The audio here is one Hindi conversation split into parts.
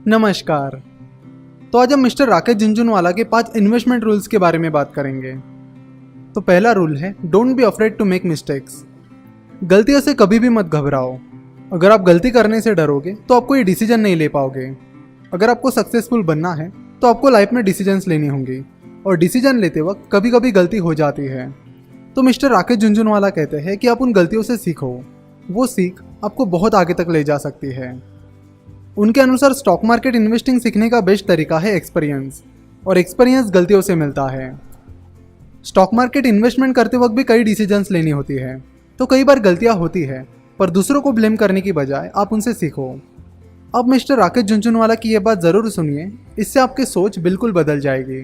नमस्कार। तो आज हम मिस्टर राकेश झुनझुनवाला के 5 इन्वेस्टमेंट रूल्स के बारे में बात करेंगे। तो पहला रूल है don't be afraid to make mistakes. गलतियों से कभी भी मत घबराओ। अगर आप गलती करने से डरोगे तो आप कोई डिसीजन नहीं ले पाओगे। अगर आपको सक्सेसफुल बनना है तो आपको लाइफ में डिसीजंस लेनी होंगी और डिसीजन लेते वक्त कभी कभी गलती हो जाती है। तो मिस्टर राकेश झुनझुनवाला कहते हैं कि आप उन गलतियों से सीखो। वो सीख आपको बहुत आगे तक ले जा सकती है। उनके अनुसार स्टॉक मार्केट इन्वेस्टिंग सीखने का बेस्ट तरीका है एक्सपीरियंस, और एक्सपीरियंस गलतियों से मिलता है। स्टॉक मार्केट इन्वेस्टमेंट करते वक्त भी कई डिसीजंस लेनी होती है, तो कई बार गलतियां होती है, पर दूसरों को ब्लेम करने की बजाय आप उनसे सीखो। अब मिस्टर राकेश झुनझुनवाला की यह बात जरूर सुनिए, इससे आपकी सोच बिल्कुल बदल जाएगी।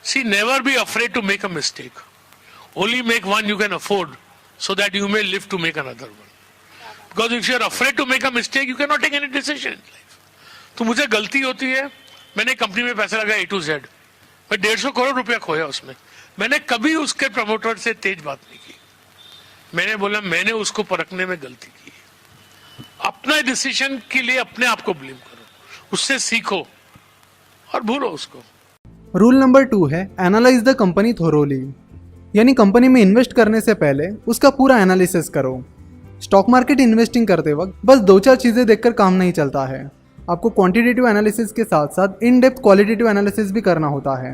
See, never be afraid to make a mistake. Only make one you can afford, so that you may live to make another one. Because if you are afraid to make a mistake, you cannot take any decision in life. तो मुझे गलती होती है, मैंने कंपनी में पैसा लगाया A to Z, मैं 150 करोड़ रुपया खोया उसमें। मैंने कभी उसके प्रमोटर से तेज बात नहीं की। मैंने बोला मैंने उसको परखने में गलती की। अपने डिसीजन के लिए अपने आप को ब्लेम करो, उससे सीखो और भूलो उसको। रूल नंबर 2 है एनालाइज द कंपनी थोरोली, यानी कंपनी में इन्वेस्ट करने से पहले उसका पूरा एनालिसिस करो। स्टॉक मार्केट इन्वेस्टिंग करते वक्त बस 2-4 चीज़ें देखकर काम नहीं चलता है। आपको क्वांटिटेटिव एनालिसिस के साथ साथ इन डेप्थ क्वालिटेटिव एनालिसिस भी करना होता है,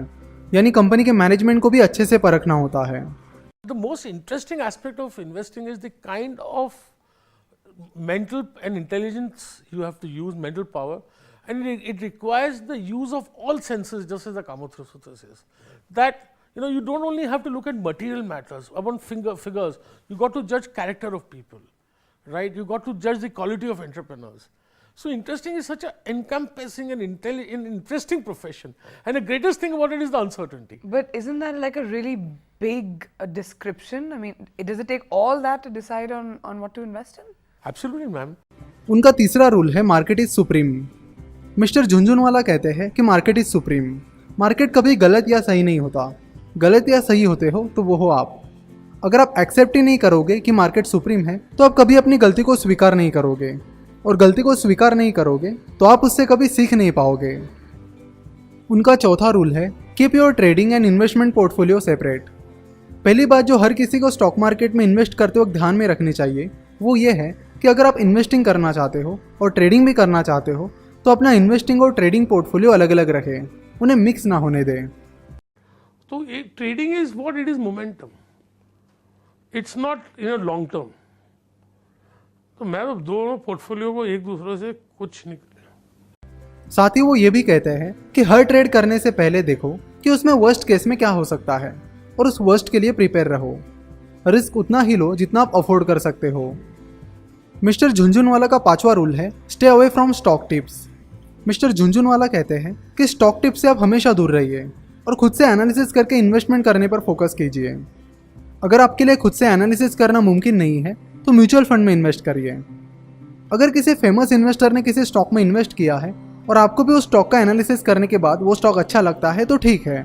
यानी कंपनी के मैनेजमेंट को भी अच्छे से परखना होता है। The most interesting aspect of investing is the kind of mental and intelligence you have to use, mental power, and it requires the use of all senses, just as the Kama Sutra says. That you don't only have to look at material matters, about figures. You got to judge character of people, right? You got to judge the quality of entrepreneurs. So interesting is such an encompassing and interesting profession, and the greatest thing about it is the uncertainty. But isn't that like a really big description? I mean, does it take all that to decide on what to invest in? Absolutely, ma'am. उनका तीसरा रूल है market is supreme. Mister Jhunjhunwala कहते हैं कि मार्केट इज सुप्रीम। मार्केट कभी गलत या सही नहीं होता। गलत या सही होते हो तो वो हो आप। अगर आप एक्सेप्ट ही नहीं करोगे कि मार्केट सुप्रीम है तो आप कभी अपनी गलती को स्वीकार नहीं करोगे, और गलती को स्वीकार नहीं करोगे तो आप उससे कभी सीख नहीं पाओगे। उनका चौथा रूल है keep your trading and investment portfolio separate. पहली बात जो हर किसी को स्टॉक मार्केट में इन्वेस्ट करते वक्त ध्यान में रखनी चाहिए वो ये है कि अगर आप इन्वेस्टिंग करना चाहते हो और ट्रेडिंग भी करना चाहते हो तो अपना इन्वेस्टिंग और ट्रेडिंग पोर्टफोलियो अलग अलग रखें, उन्हें मिक्स ना होने दें। तो trading is what it is momentum, it's not long term. तो मैं तो दोनों पोर्टफोलियो को एक दूसरे से कुछ नहीं कर। साथ ही वो ये भी कहते हैं कि हर ट्रेड करने से पहले देखो कि उसमें वर्स्ट केस में क्या हो सकता है और उस वर्स्ट के लिए प्रिपेयर रहो। रिस्क उतना ही लो जितना आप अफोर्ड कर सकते हो। मिस्टर झुनझुनवाला का 5वां रूल है stay away from stock tips. Mister Jhunjhunwala कहते हैं कि स्टॉक टिप्स से आप हमेशा दूर रहिए और खुद से एनालिसिस करके इन्वेस्टमेंट करने पर फोकस कीजिए। अगर आपके लिए खुद से एनालिसिस करना मुमकिन नहीं है तो म्यूचुअल फंड में इन्वेस्ट करिए। अगर किसी फेमस इन्वेस्टर ने किसी स्टॉक में इन्वेस्ट किया है और आपको भी उस स्टॉक का एनालिसिस करने के बाद वो स्टॉक अच्छा लगता है तो ठीक है,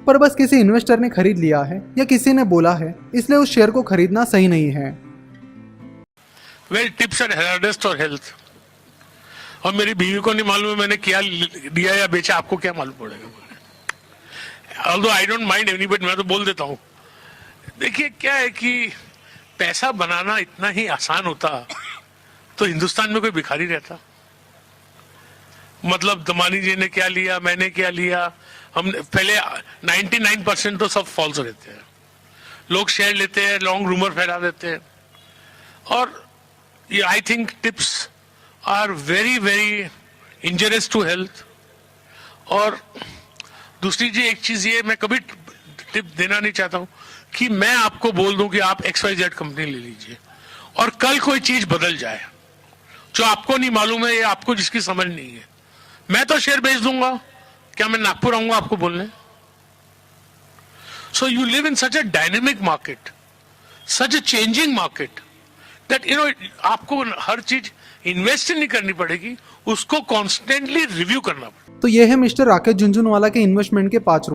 पर बस किसी इन्वेस्टर ने खरीद लिया है या किसी ने बोला है इसलिए उस शेयर को खरीदना सही नहीं है। वेल टिप्स एंड हैजार्डस और हेल्थ, और मेरी बीवी को नहीं मालूम है मैंने क्या दिया या बेचा, आपको क्या मालूम पड़ेगा। Although I don't mind anybody, मैं तो बोल देता हूँ। देखिए क्या है कि पैसा बनाना इतना ही आसान होता तो हिंदुस्तान में कोई भिखारी रहता। मतलब दमानी जी ने क्या लिया, मैंने क्या लिया, हम पहले 99% तो सब फॉल्स रहते हैं। लोग शेयर लेते हैं, लॉन्ग रूमर फैला देते हैं, और ये I think tips are very very injurious to health. और दूसरी जी एक चीज ये मैं कभी टिप देना नहीं चाहता हूं कि मैं आपको बोल दूं कि आप XYZ कंपनी ले लीजिए और कल कोई चीज बदल जाए जो आपको नहीं मालूम है या आपको जिसकी समझ नहीं है, मैं तो शेयर बेच दूंगा। क्या मैं नागपुर आऊंगा आपको बोलने? So you live in such a dynamic market, such a changing market that आपको हर चीज इन्वेस्ट नहीं करनी पड़ेगी, उसको कॉन्स्टेंटली रिव्यू करना पड़ेगा। तो ये है मिस्टर राकेश झुनझुनवाला के इन्वेस्टमेंट के 5